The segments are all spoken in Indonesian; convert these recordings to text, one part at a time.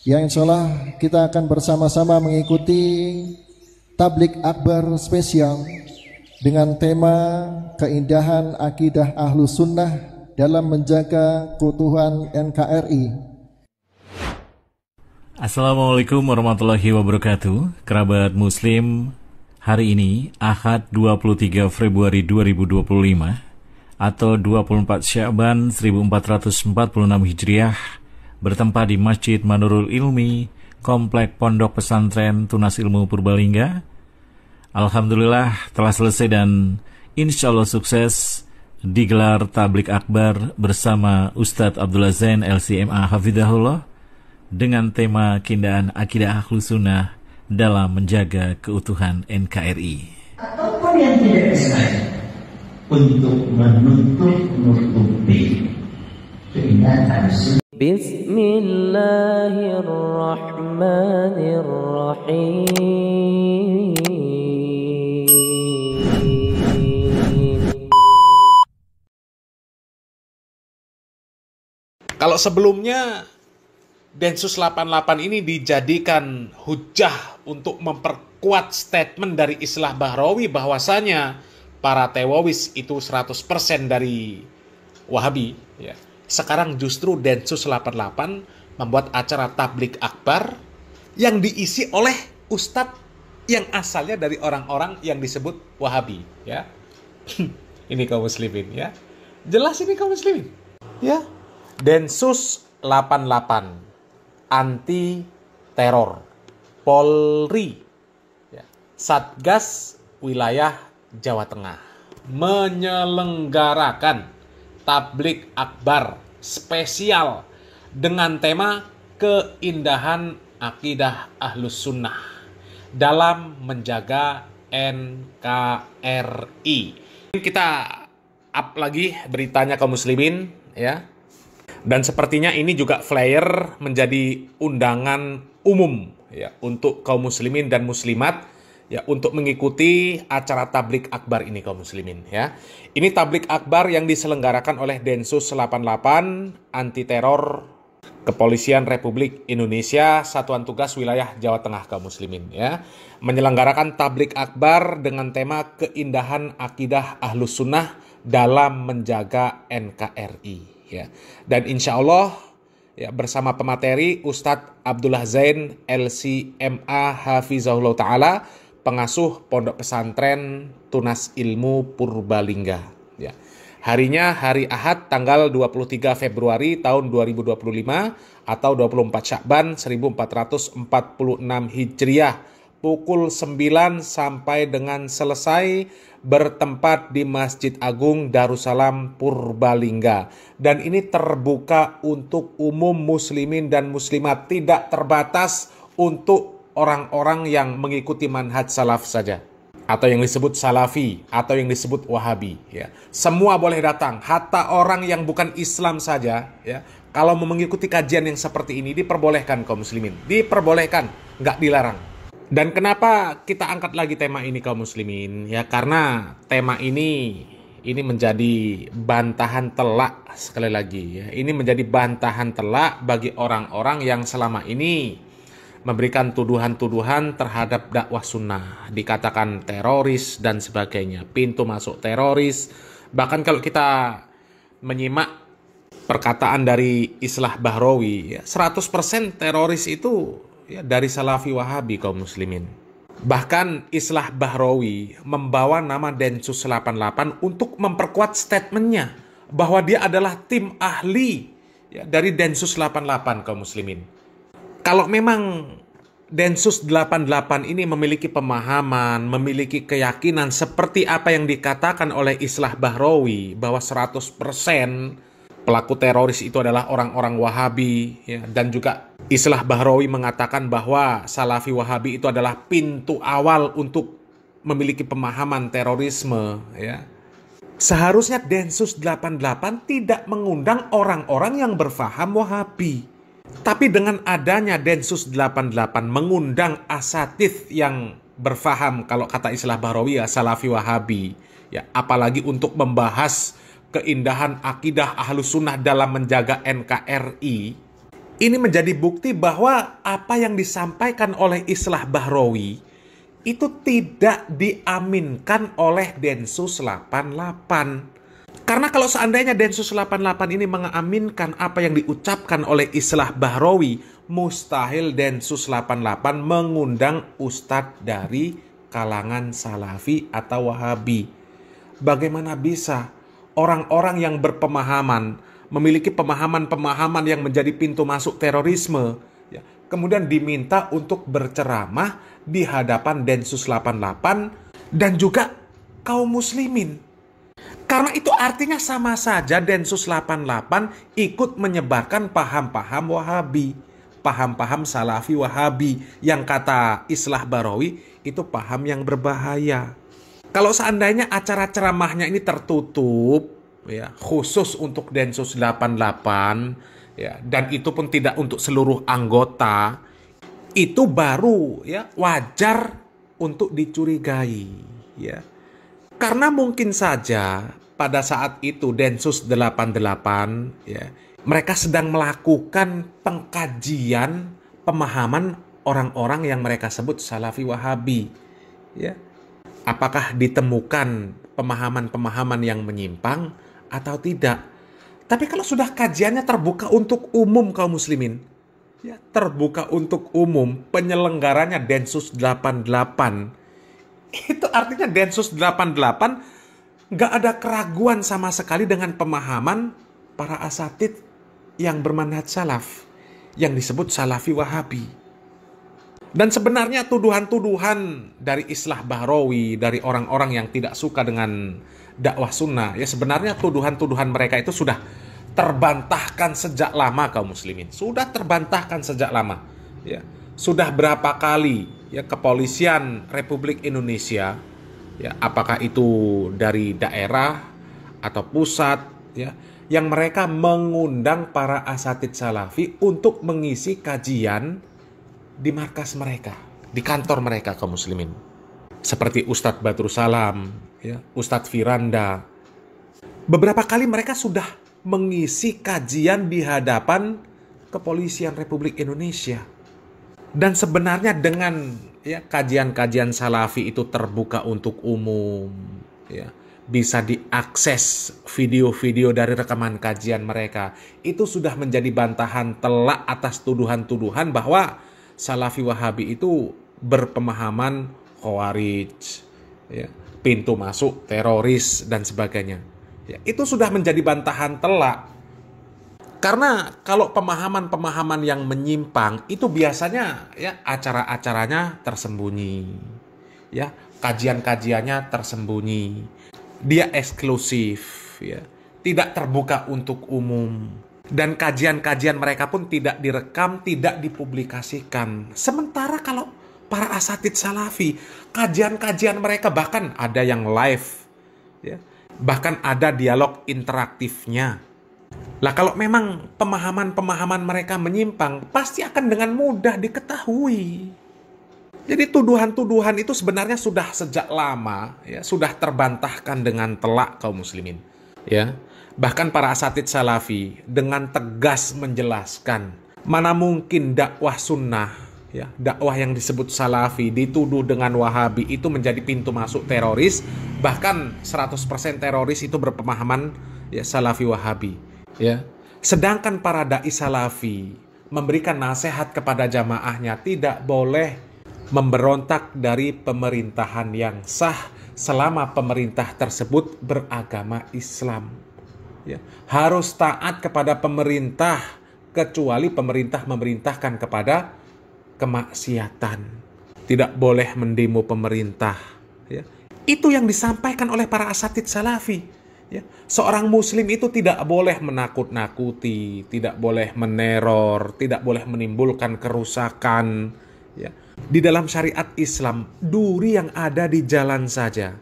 yang insyaallah kita akan bersama-sama mengikuti tablik akbar spesial dengan tema keindahan akidah Ahlus Sunnah dalam menjaga keutuhan NKRI. Assalamualaikum warahmatullahi wabarakatuh. Kerabat Muslim, hari ini Ahad 23 Februari 2025 atau 24 Sya'ban 1446 Hijriah, bertempat di Masjid Manurul Ilmi, Komplek Pondok Pesantren Tunas Ilmu Purbalingga. Alhamdulillah telah selesai dan insya Allah sukses digelar tablik akbar bersama Ustadz Abdullah Zain LCMA Hafidhahullah dengan tema keindahan akidah Ahlus Sunnah dalam menjaga keutuhan NKRI. Apapun yang tidak bisa untuk menutup-nutupi keindahan Sunnah. Bismillahirrahmanirrahim. Kalau sebelumnya Densus 88 ini dijadikan hujah untuk memperkuat statement dari Islah Bahrawi bahwasanya para teroris itu 100% dari Wahabi, ya. Sekarang justru Densus 88 membuat acara tablik akbar yang diisi oleh ustadz yang asalnya dari orang-orang yang disebut Wahabi, ya. Ini kaum muslimin, ya. Jelas ini kaum muslimin, ya. Densus 88 anti teror Polri, ya. Satgas wilayah Jawa Tengah menyelenggarakan tablik akbar spesial dengan tema keindahan akidah Ahlus Sunnah dalam menjaga NKRI. Kita up lagi beritanya kaum muslimin, ya. Dan sepertinya ini juga flyer menjadi undangan umum, ya, untuk kaum muslimin dan muslimat, ya, untuk mengikuti acara tablik akbar ini kaum muslimin, ya. Ini tablik akbar yang diselenggarakan oleh Densus 88 anti teror Kepolisian Republik Indonesia Satuan Tugas Wilayah Jawa Tengah kaum muslimin, ya. Menyelenggarakan tablik akbar dengan tema keindahan akidah Ahlus Sunnah dalam menjaga NKRI, ya. Dan insya Allah, ya, bersama pemateri Ustadz Abdullah Zain LCMA Hafizahullah Ta'ala, pengasuh Pondok Pesantren Tunas Ilmu Purbalingga, ya. Harinya hari Ahad tanggal 23 Februari tahun 2025 atau 24 Sya'ban 1446 Hijriah, pukul 9 sampai dengan selesai, bertempat di Masjid Agung Darussalam Purbalingga. Dan ini terbuka untuk umum muslimin dan muslimat, tidak terbatas untuk orang-orang yang mengikuti manhaj salaf saja, atau yang disebut salafi, atau yang disebut wahabi, ya. Semua boleh datang, hatta orang yang bukan Islam saja, ya. Kalau mau mengikuti kajian yang seperti ini diperbolehkan kaum muslimin, diperbolehkan, nggak dilarang. Dan kenapa kita angkat lagi tema ini kaum muslimin? Ya karena tema ini menjadi bantahan telak, sekali lagi, ya. Ini menjadi bantahan telak bagi orang-orang yang selama ini memberikan tuduhan-tuduhan terhadap dakwah sunnah, dikatakan teroris dan sebagainya, pintu masuk teroris. Bahkan kalau kita menyimak perkataan dari Islah Bahrawi, ya, 100% teroris itu, ya, dari Salafi Wahabi kaum muslimin. Bahkan Islah Bahrawi membawa nama Densus 88 untuk memperkuat statementnya bahwa dia adalah tim ahli, ya, dari Densus 88 kaum muslimin. Kalau memang Densus 88 ini memiliki pemahaman, memiliki keyakinan seperti apa yang dikatakan oleh Islah Bahrawi bahwa 100% pelaku teroris itu adalah orang-orang Wahabi, ya, dan juga Islah Bahrawi mengatakan bahwa Salafi Wahabi itu adalah pintu awal untuk memiliki pemahaman terorisme, ya. Seharusnya Densus 88 tidak mengundang orang-orang yang berfaham Wahabi. Tapi dengan adanya Densus 88 mengundang asatidz yang berfaham, kalau kata Islah Bahrawi, ya, Salafi Wahabi, ya, apalagi untuk membahas keindahan akidah Ahlus Sunnah dalam menjaga NKRI, Ini menjadi bukti bahwa apa yang disampaikan oleh Islah Bahrawi itu tidak diaminkan oleh Densus 88. Karena kalau seandainya Densus 88 ini mengaminkan apa yang diucapkan oleh Islah Bahrawi, mustahil Densus 88 mengundang ustadz dari kalangan Salafi atau Wahabi. Bagaimana bisa orang-orang yang berpemahaman, memiliki pemahaman-pemahaman yang menjadi pintu masuk terorisme, ya, kemudian diminta untuk berceramah di hadapan Densus 88 dan juga kaum muslimin. Karena itu artinya sama saja Densus 88 ikut menyebarkan paham-paham Wahabi, paham-paham Salafi Wahabi yang kata Islah Bahrawi itu paham yang berbahaya. Kalau seandainya acara ceramahnya ini tertutup, ya, khusus untuk Densus 88, ya, dan itu pun tidak untuk seluruh anggota, itu baru ya wajar untuk dicurigai, ya. Karena mungkin saja pada saat itu Densus 88, ya, mereka sedang melakukan pengkajian pemahaman orang-orang yang mereka sebut Salafi Wahabi, ya. Apakah ditemukan pemahaman-pemahaman yang menyimpang atau tidak? Tapi kalau sudah kajiannya terbuka untuk umum kaum muslimin, ya, terbuka untuk umum, penyelenggaranya Densus 88, itu artinya Densus 88 nggak ada keraguan sama sekali dengan pemahaman para asatid yang bermanhaj salaf, yang disebut Salafi Wahabi. Dan sebenarnya tuduhan-tuduhan dari Islah Bahrawi, dari orang-orang yang tidak suka dengan dakwah sunnah, ya sebenarnya tuduhan-tuduhan mereka itu sudah terbantahkan sejak lama kaum muslimin. Sudah terbantahkan sejak lama. Ya. Sudah berapa kali ya kepolisian Republik Indonesia, ya apakah itu dari daerah atau pusat, ya, yang mereka mengundang para asatid salafi untuk mengisi kajian di markas mereka, di kantor mereka kaum muslimin. Seperti Ustadz Badrul Salam, ya, Ustadz Firanda. Beberapa kali mereka sudah mengisi kajian di hadapan kepolisian Republik Indonesia. Dan sebenarnya dengan ya kajian-kajian salafi itu terbuka untuk umum, ya, bisa diakses video-video dari rekaman kajian mereka, itu sudah menjadi bantahan telak atas tuduhan-tuduhan bahwa Salafi Wahabi itu berpemahaman Khawarij, ya, pintu masuk teroris dan sebagainya. Ya, itu sudah menjadi bantahan telak. Karena kalau pemahaman-pemahaman yang menyimpang itu biasanya ya acara-acaranya tersembunyi, ya, kajian-kajiannya tersembunyi. Dia eksklusif, ya, tidak terbuka untuk umum. Dan kajian-kajian mereka pun tidak direkam, tidak dipublikasikan. Sementara kalau para asatid salafi, kajian-kajian mereka bahkan ada yang live, ya, bahkan ada dialog interaktifnya. Lah kalau memang pemahaman-pemahaman mereka menyimpang, pasti akan dengan mudah diketahui. Jadi tuduhan-tuduhan itu sebenarnya sudah sejak lama, ya, sudah terbantahkan dengan telak kaum muslimin, ya. Bahkan para asatid salafi dengan tegas menjelaskan, mana mungkin dakwah sunnah, ya, dakwah yang disebut salafi dituduh dengan Wahabi itu menjadi pintu masuk teroris, bahkan 100% teroris itu berpemahaman ya Salafi Wahabi, ya. Sedangkan para dai salafi memberikan nasihat kepada jamaahnya tidak boleh memberontak dari pemerintahan yang sah selama pemerintah tersebut beragama Islam. Ya, harus taat kepada pemerintah kecuali pemerintah memerintahkan kepada kemaksiatan. Tidak boleh mendemo pemerintah. Ya. Itu yang disampaikan oleh para asatid salafi. Ya. Seorang muslim itu tidak boleh menakut-nakuti, tidak boleh meneror, tidak boleh menimbulkan kerusakan. Ya. Di dalam syariat Islam, duri yang ada di jalan saja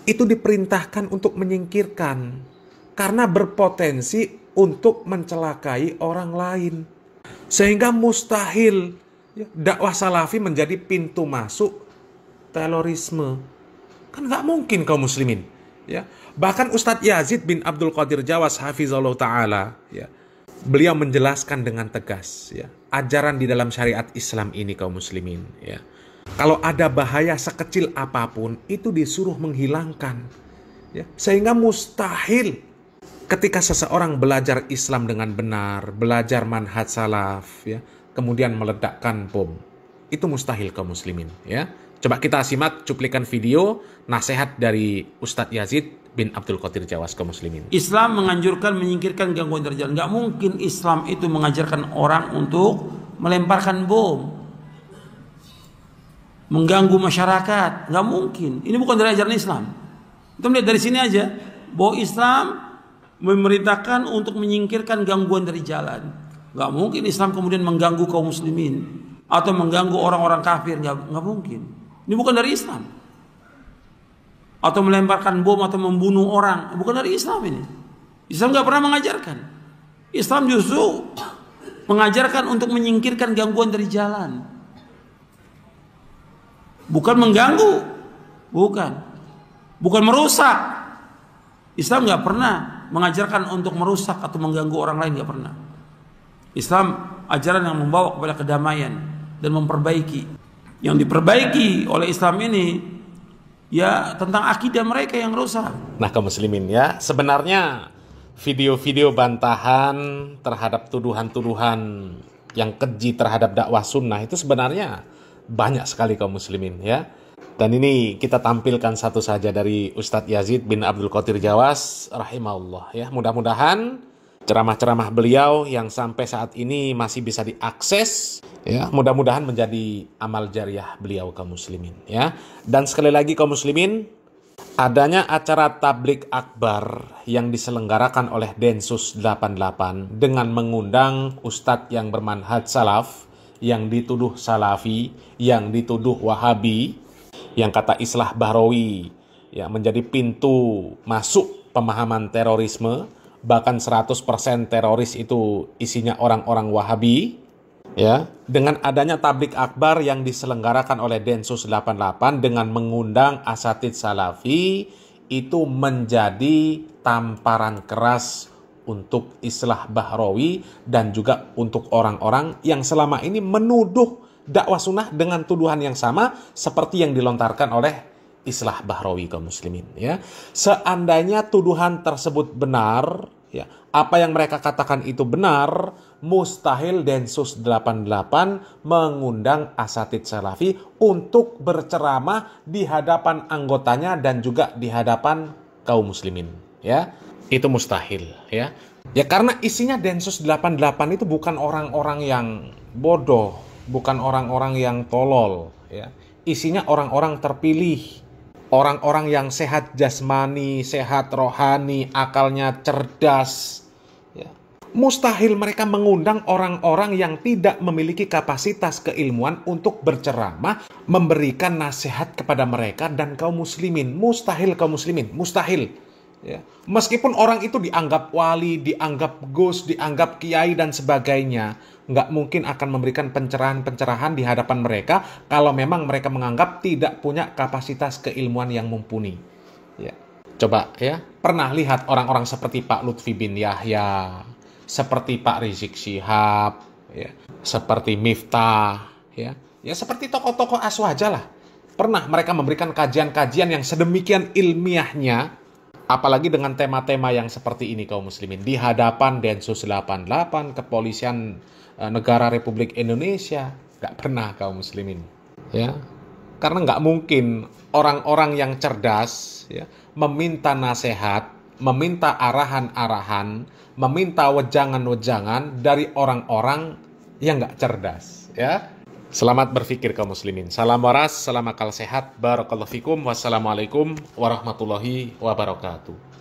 itu diperintahkan untuk menyingkirkan. Karena berpotensi untuk mencelakai orang lain. Sehingga mustahil ya, dakwah salafi menjadi pintu masuk terorisme. Kan nggak mungkin kaum muslimin. Ya. Bahkan Ustadz Yazid bin Abdul Qadir Jawas hafizallahu ta'ala, ya, beliau menjelaskan dengan tegas ya, ajaran di dalam syariat Islam ini kaum muslimin ya. Kalau ada bahaya sekecil apapun itu disuruh menghilangkan ya. Sehingga mustahil ketika seseorang belajar Islam dengan benar, belajar manhaj salaf ya, kemudian meledakkan bom. Itu mustahil kaum muslimin ya. Coba kita simak cuplikan video nasihat dari Ustadz Yazid bin Abdul Qadir Jawas kaum muslimin. Islam menganjurkan menyingkirkan gangguan dari jalan. Nggak mungkin Islam itu mengajarkan orang untuk melemparkan bom, mengganggu masyarakat. Nggak mungkin. Ini bukan dari ajaran Islam. Kita melihat dari sini aja bahwa Islam memerintahkan untuk menyingkirkan gangguan dari jalan. Nggak mungkin Islam kemudian mengganggu kaum muslimin atau mengganggu orang-orang kafir. Nggak mungkin. Ini bukan dari Islam. Atau melemparkan bom atau membunuh orang, bukan dari Islam ini. Islam nggak pernah mengajarkan. Islam justru mengajarkan untuk menyingkirkan gangguan dari jalan, bukan mengganggu, bukan merusak. Islam nggak pernah mengajarkan untuk merusak atau mengganggu orang lain, nggak pernah. Islam ajaran yang membawa kepada kedamaian dan memperbaiki. Yang diperbaiki oleh Islam ini ya tentang akidah mereka yang rusak. Nah kaum muslimin ya, sebenarnya video-video bantahan terhadap tuduhan-tuduhan yang keji terhadap dakwah sunnah itu sebenarnya banyak sekali kaum muslimin ya. Dan ini kita tampilkan satu saja dari Ustadz Yazid bin Abdul Qadir Jawas rahimahullah ya. Mudah-mudahan ceramah-ceramah beliau yang sampai saat ini masih bisa diakses ya, mudah-mudahan menjadi amal jariah beliau kaum muslimin ya. Dan sekali lagi kaum muslimin, adanya acara tablik akbar yang diselenggarakan oleh Densus 88 dengan mengundang ustadz yang bermanhaj salaf, yang dituduh salafi, yang dituduh wahabi, yang kata Islah Bahrawi ya menjadi pintu masuk pemahaman terorisme. Bahkan 100% teroris itu isinya orang-orang Wahabi ya. Dengan adanya tablik akbar yang diselenggarakan oleh Densus 88 dengan mengundang asatidz salafi, itu menjadi tamparan keras untuk Islah Bahrawi dan juga untuk orang-orang yang selama ini menuduh dakwah sunnah dengan tuduhan yang sama seperti yang dilontarkan oleh Islah Bahrawi kaum muslimin ya. Seandainya tuduhan tersebut benar ya, apa yang mereka katakan itu benar, mustahil Densus 88 mengundang asatidz salafi untuk berceramah di hadapan anggotanya dan juga di hadapan kaum muslimin ya. Itu mustahil ya. Ya karena isinya Densus 88 itu bukan orang-orang yang bodoh, bukan orang-orang yang tolol ya. Isinya orang-orang terpilih, orang-orang yang sehat jasmani, sehat rohani, akalnya cerdas. Ya. Mustahil mereka mengundang orang-orang yang tidak memiliki kapasitas keilmuan untuk berceramah, memberikan nasihat kepada mereka dan kaum muslimin. Mustahil kaum muslimin, mustahil. Ya. Meskipun orang itu dianggap wali, dianggap gus, dianggap kiai dan sebagainya, nggak mungkin akan memberikan pencerahan-pencerahan di hadapan mereka kalau memang mereka menganggap tidak punya kapasitas keilmuan yang mumpuni. Ya. Coba ya, pernah lihat orang-orang seperti Pak Lutfi bin Yahya, seperti Pak Rizik Syihab, ya, seperti Miftah, ya seperti tokoh-tokoh aswaja lah. Pernah mereka memberikan kajian-kajian yang sedemikian ilmiahnya, apalagi dengan tema-tema yang seperti ini kaum muslimin, di hadapan Densus 88, Kepolisian Negara Republik Indonesia. Nggak pernah kaum muslimin ya, karena nggak mungkin orang-orang yang cerdas ya meminta nasihat, meminta arahan-arahan, meminta wejangan-wejangan dari orang-orang yang nggak cerdas ya. Selamat berpikir kaum muslimin. Salam waras, salam akal sehat. Barakallahu fikum. Wassalamualaikum warahmatullahi wabarakatuh.